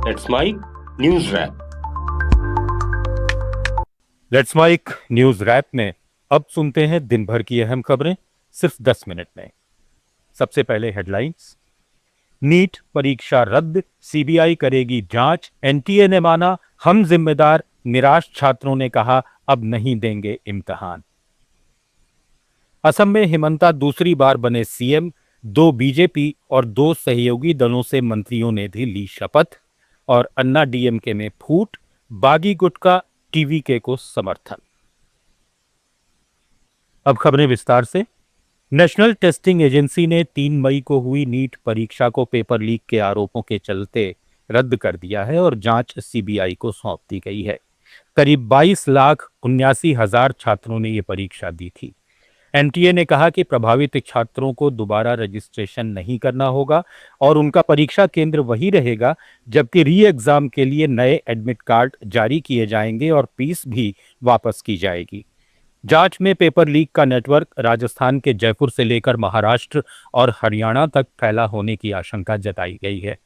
That's my news wrap. Let's mic news wrap में अब सुनते हैं दिन भर की अहम खबरें सिर्फ 10 मिनट में। सबसे पहले हेडलाइंस। नीट परीक्षा रद्द, सीबीआई करेगी जांच, एनटीए ने माना हम जिम्मेदार, निराश छात्रों ने कहा अब नहीं देंगे इम्तिहान। असम में हिमंता दूसरी बार बने सीएम, 2 बीजेपी और 2 सहयोगी दलों से मंत्रियों ने भी ली शपथ। और अन्ना डीएमके में फूट, बागी गुटका टीवीके को समर्थन। अब खबरें विस्तार से। नेशनल टेस्टिंग एजेंसी ने 3 मई को हुई नीट परीक्षा को पेपर लीक के आरोपों के चलते रद्द कर दिया है और जांच सीबीआई को सौंप दी गई है। करीब 22,79,000 छात्रों ने यह परीक्षा दी थी। एनटीए ने कहा कि प्रभावित छात्रों को दोबारा रजिस्ट्रेशन नहीं करना होगा और उनका परीक्षा केंद्र वही रहेगा, जबकि री एग्जाम के लिए नए एडमिट कार्ड जारी किए जाएंगे और फीस भी वापस की जाएगी। जांच में पेपर लीक का नेटवर्क राजस्थान के जयपुर से लेकर महाराष्ट्र और हरियाणा तक फैला होने की आशंका जताई गई है।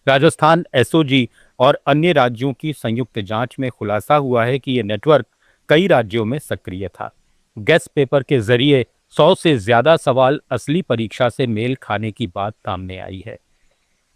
राजस्थान एसओजी और अन्य राज्यों की संयुक्त जांच में खुलासा हुआ है कि यह नेटवर्क कई राज्यों में सक्रिय था। गेस पेपर के जरिए 100 से ज्यादा सवाल असली परीक्षा से मेल खाने की बात सामने आई है।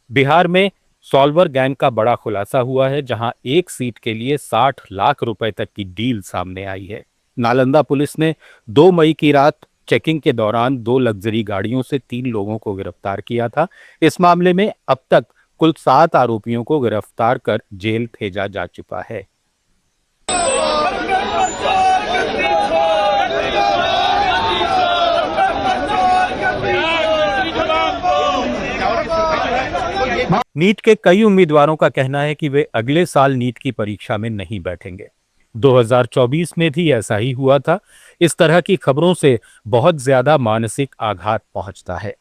बिहार में सॉल्वर गैंग का बड़ा खुलासा हुआ है, जहां एक सीट के लिए 60 लाख रुपए तक की डील सामने आई है। नालंदा पुलिस ने 2 मई की रात चेकिंग के दौरान 2 लग्जरी गाड़ियों से 3 लोगों को गिरफ्तार किया था। इस मामले में अब तक कुल 7 आरोपियों को गिरफ्तार कर जेल भेजा जा चुका है। नीट के कई उम्मीदवारों का कहना है कि वे अगले साल नीट की परीक्षा में नहीं बैठेंगे। 2024 में भी ऐसा ही हुआ था। इस तरह की खबरों से बहुत ज्यादा मानसिक आघात पहुंचता है।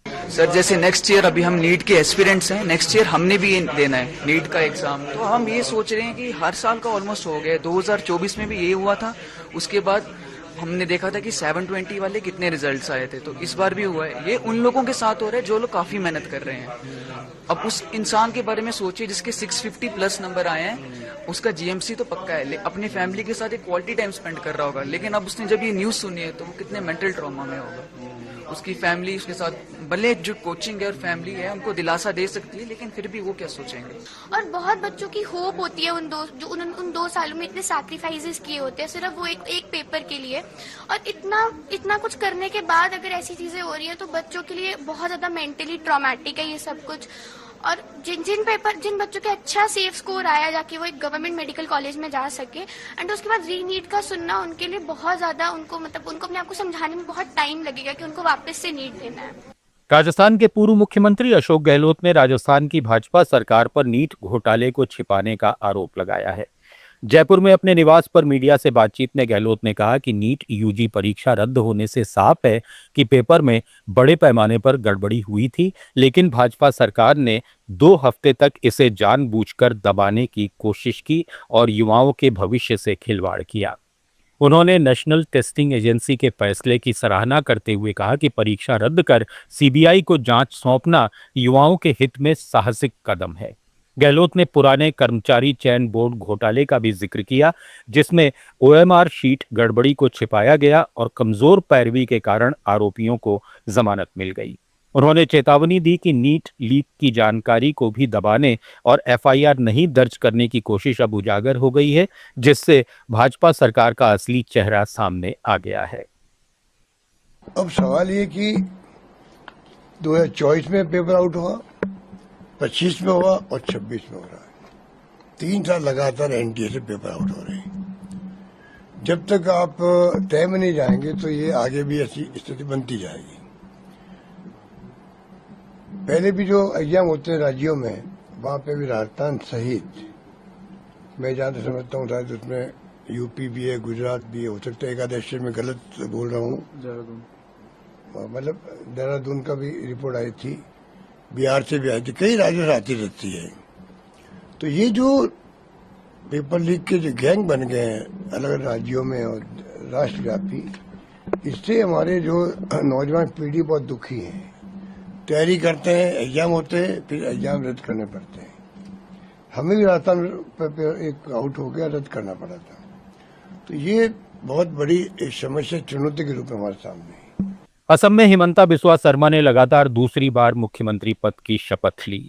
सर जैसे नेक्स्ट ईयर अभी हम नीट के एस्पिरेंट्स हैं, नेक्स्ट ईयर हमने भी देना है नीट का एग्जाम। तो हम ये सोच रहे हैं कि हर साल का ऑलमोस्ट हो गया, 2024 में भी ये हुआ था। उसके बाद हमने देखा था कि 720 वाले कितने रिजल्ट्स आए थे, तो इस बार भी हुआ है। ये उन लोगों के साथ हो रहा है जो लोग काफी मेहनत कर रहे हैं। अब उस इंसान के बारे में सोचिए जिसके 650 प्लस नंबर आए हैं, उसका जीएमसी तो पक्का है, अपनी फैमिली के साथ एक क्वालिटी टाइम स्पेंड कर रहा होगा। लेकिन अब उसने जब ये न्यूज सुनी है तो वो कितने मेंटल ट्रॉमा में होगा। उसकी फैमिली उसके साथ, भले जो कोचिंग है और फैमिली है उनको दिलासा दे सकती है, लेकिन फिर भी वो क्या सोचेंगे। और बहुत बच्चों की होप होती है उन 2 सालों में इतने सैक्रिफाइसेस किए होते हैं सिर्फ वो एक पेपर के लिए, और इतना कुछ करने के बाद अगर ऐसी चीजें हो रही है तो बच्चों के लिए बहुत ज्यादा मेंटली ट्रॉमेटिक है ये सब कुछ। और जिन बच्चों के अच्छा सेफ स्कोर आया जाके वो एक गवर्नमेंट मेडिकल कॉलेज में जा सके, एंड उसके बाद री नीट का सुनना उनके लिए बहुत ज्यादा, उनको अपने आप को समझाने में बहुत टाइम लगेगा कि उनको वापस से नीट देना है। राजस्थान के पूर्व मुख्यमंत्री अशोक गहलोत ने राजस्थान की भाजपा सरकार पर नीट घोटाले को छिपाने का आरोप लगाया है। जयपुर में अपने निवास पर मीडिया से बातचीत में गहलोत ने कहा कि नीट यूजी परीक्षा रद्द होने से साफ है कि पेपर में बड़े पैमाने पर गड़बड़ी हुई थी, लेकिन भाजपा सरकार ने 2 हफ्ते तक इसे जानबूझकर दबाने की कोशिश की और युवाओं के भविष्य से खिलवाड़ किया। उन्होंने नेशनल टेस्टिंग एजेंसी के फैसले की सराहना करते हुए कहा कि परीक्षा रद्द कर सीबीआई को जांच सौंपना युवाओं के हित में साहसिक कदम है। गहलोत ने पुराने कर्मचारी चयन बोर्ड घोटाले का भी जिक्र किया, जिसमें ओएमआर शीट गड़बड़ी को छिपाया गया और कमजोर पैरवी के कारण आरोपियों को जमानत मिल गई। उन्होंने चेतावनी दी कि नीट लीक की जानकारी को भी दबाने और एफआईआर नहीं दर्ज करने की कोशिश अब उजागर हो गई है, जिससे भाजपा सरकार का असली चेहरा सामने आ गया है। अब सवाल ये कि 2024 में पेपर आउट हुआ, 25 में हुआ और 26 में हो रहा है। 3 साल लगातार एनटीए से पेपर आउट हो रहे हैं। जब तक आप तय में नहीं जाएंगे तो ये आगे भी ऐसी स्थिति बनती जाएगी। पहले भी जो एग्जाम होते हैं राज्यों में, वहां पे भी राजस्थान सहित मैं जहां तक समझता हूँ शायद उसमें यूपी भी है, गुजरात भी है, हो सकता है एकादश में गलत बोल रहा हूँ, मतलब देहरादून का भी रिपोर्ट आई थी, बिहार से भी आई थी, कई राज्यों से आती रहती है। तो ये जो पेपर लीक के जो गैंग बन गए हैं अलग अलग राज्यों में और राष्ट्रव्यापी, इससे हमारे जो नौजवान पीढ़ी बहुत दुखी है। तैयारी करते हैं, एग्जाम होते हैं, फिर एग्जाम रद्द करने पड़ते हैं। हमें भी राजस्थान पे एक आउट हो गया, रद्द करना पड़ा था। तो ये बहुत बड़ी एक समस्या, चुनौती के रूप में हमारे सामने है। असम में हिमंता बिस्वा शर्मा ने लगातार दूसरी बार मुख्यमंत्री पद की शपथ ली।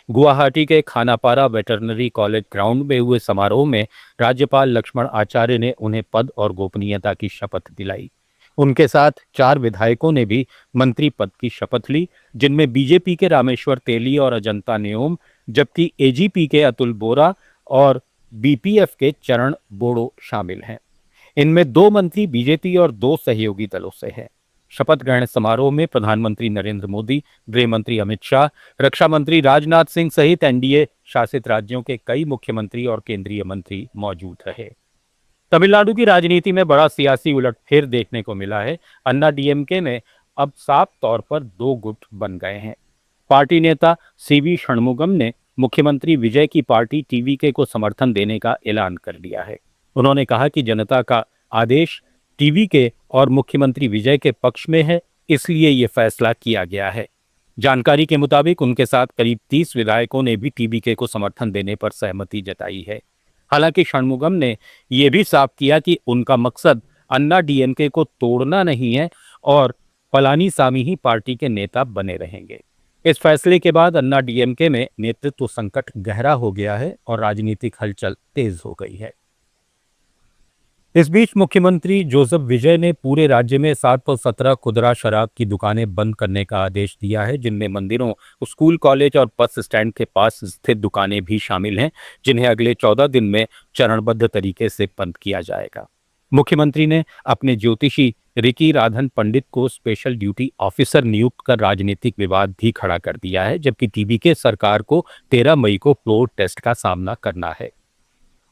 गुवाहाटी के खानापारा वेटरनरी कॉलेज ग्राउंड में हुए समारोह में राज्यपाल लक्ष्मण आचार्य ने उन्हें पद और गोपनीयता की शपथ दिलाई। उनके साथ 4 विधायकों ने भी मंत्री पद की शपथ ली, जिनमें बीजेपी के रामेश्वर तेली और अजंता नेओम, जबकि एजीपी के अतुल बोरा और बीपीएफ के चरण बोड़ो शामिल हैं। इनमें 2 मंत्री बीजेपी और 2 सहयोगी दलों से हैं। शपथ ग्रहण समारोह में प्रधानमंत्री नरेंद्र मोदी, गृह मंत्री अमित शाह, रक्षा मंत्री राजनाथ सिंह सहित एनडीए शासित राज्यों के कई मुख्यमंत्री और केंद्रीय मंत्री मौजूद रहे। तमिलनाडु की राजनीति में बड़ा सियासी उलटफेर देखने को मिला है। अन्ना डीएमके में अब साफ तौर पर 2 गुट बन गए हैं। पार्टी नेता सीवी षणमुगम ने मुख्यमंत्री विजय की पार्टी टीवीके को समर्थन देने का ऐलान कर दिया है। उन्होंने कहा कि जनता का आदेश टीवीके और मुख्यमंत्री विजय के पक्ष में है, इसलिए ये फैसला किया गया है। जानकारी के मुताबिक उनके साथ करीब 30 विधायकों ने भी टीवीके को समर्थन देने पर सहमति जताई है। हालांकि षणमुगम ने यह भी साफ किया कि उनका मकसद अन्ना डीएमके को तोड़ना नहीं है और पलानीसामी ही पार्टी के नेता बने रहेंगे। इस फैसले के बाद अन्ना डीएमके में नेतृत्व संकट गहरा हो गया है और राजनीतिक हलचल तेज हो गई है। इस बीच मुख्यमंत्री जोसेफ विजय ने पूरे राज्य में 717 खुदरा शराब की दुकानें बंद करने का आदेश दिया है, जिनमें मंदिरों, स्कूल, कॉलेज और बस स्टैंड के पास स्थित दुकानें भी शामिल हैं, जिन्हें अगले 14 दिन में चरणबद्ध तरीके से बंद किया जाएगा। मुख्यमंत्री ने अपने ज्योतिषी रिकी राधन पंडित को स्पेशल ड्यूटी ऑफिसर नियुक्त कर राजनीतिक विवाद भी खड़ा कर दिया है, जबकि टीवीके सरकार को 13 मई को फ्लोर टेस्ट का सामना करना है।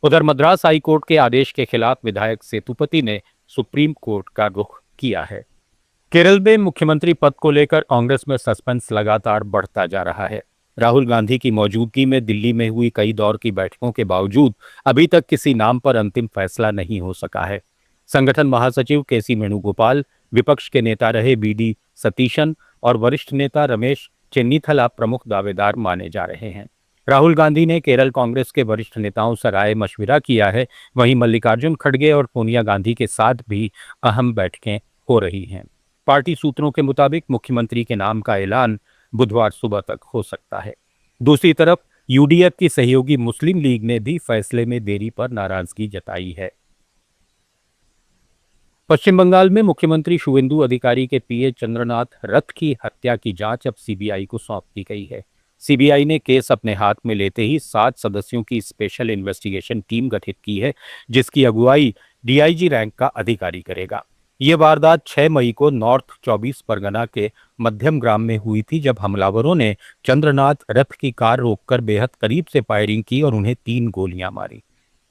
उधर मद्रास हाई कोर्ट के आदेश के खिलाफ विधायक सेतुपति ने सुप्रीम कोर्ट का रुख किया है। केरल में मुख्यमंत्री पद को लेकर कांग्रेस में सस्पेंस लगातार बढ़ता जा रहा है। राहुल गांधी की मौजूदगी में दिल्ली में हुई कई दौर की बैठकों के बावजूद अभी तक किसी नाम पर अंतिम फैसला नहीं हो सका है। संगठन महासचिव केसी वेणुगोपाल, विपक्ष के नेता रहे बीडी सतीशन और वरिष्ठ नेता रमेश चेन्नीथला प्रमुख दावेदार माने जा रहे हैं। राहुल गांधी ने केरल कांग्रेस के वरिष्ठ नेताओं से राय मशविरा किया है। वहीं मल्लिकार्जुन खड़गे और सोनिया गांधी के साथ भी अहम बैठकें हो रही हैं। पार्टी सूत्रों के मुताबिक मुख्यमंत्री के नाम का ऐलान बुधवार सुबह तक हो सकता है। दूसरी तरफ यूडीएफ की सहयोगी मुस्लिम लीग ने भी फैसले में देरी पर नाराजगी जताई है। पश्चिम बंगाल में मुख्यमंत्री शुवेंदु अधिकारी के पीए चंद्रनाथ रथ की हत्या की जांच अब सीबीआई को सौंप दी गई है। सीबीआई ने केस अपने हाथ में लेते ही 7 सदस्यों की स्पेशल इन्वेस्टिगेशन टीम गठित की है, जिसकी अगुवाई डीआईजी रैंक का अधिकारी करेगा। ये वारदात 6 मई को नॉर्थ 24 परगना के मध्यम ग्राम में हुई थी, जब हमलावरों ने चंद्रनाथ रथ की कार रोककर बेहद करीब से फायरिंग की और उन्हें 3 गोलियां मारी।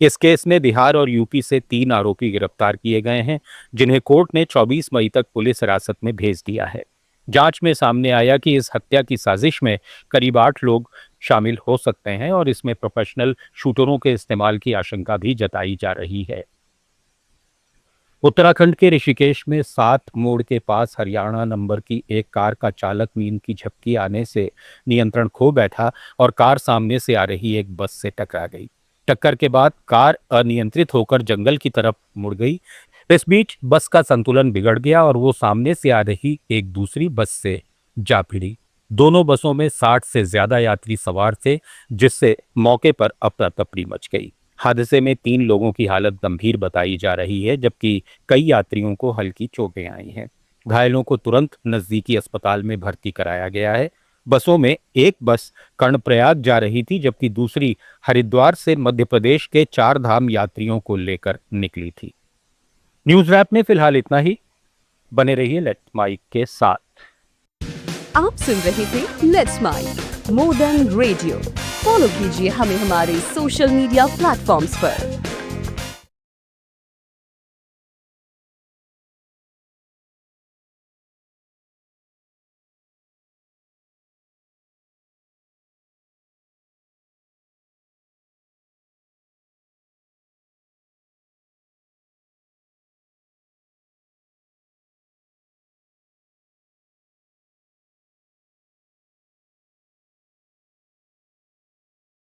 इस केस में बिहार और यूपी से 3 आरोपी गिरफ्तार किए गए हैं, जिन्हें कोर्ट ने 24 मई तक पुलिस हिरासत में भेज दिया है। जांच में सामने आया कि इस हत्या की साजिश में करीब 8 लोग शामिल हो सकते हैं और इसमें प्रोफेशनल शूटरों के इस्तेमाल की आशंका भी जताई जा रही है। उत्तराखंड के ऋषिकेश में 7 मोड़ के पास हरियाणा नंबर की एक कार का चालक नींद की झपकी आने से नियंत्रण खो बैठा और कार सामने से आ रही एक बस से टकरा गई। टक्कर के बाद कार अनियंत्रित होकर जंगल की तरफ मुड़ गई। इस बीच बस का संतुलन बिगड़ गया और वो सामने से आ रही एक दूसरी बस से जा भिड़ी। दोनों बसों में 60 से ज्यादा यात्री सवार थे, जिससे मौके पर अफरा तफरी मच गई। हादसे में 3 लोगों की हालत गंभीर बताई जा रही है, जबकि कई यात्रियों को हल्की चोटें आई हैं। घायलों को तुरंत नजदीकी अस्पताल में भर्ती कराया गया है। बसों में एक बस कर्णप्रयाग जा रही थी, जबकि दूसरी हरिद्वार से मध्य प्रदेश के 4 धाम यात्रियों को लेकर निकली थी। न्यूज रैप में फिलहाल इतना ही। बने रहिए लेट्स माइक के साथ। आप सुन रहे थे let's mic more than radio. Follow कीजिए हमें हमारे सोशल मीडिया प्लेटफॉर्म्स पर।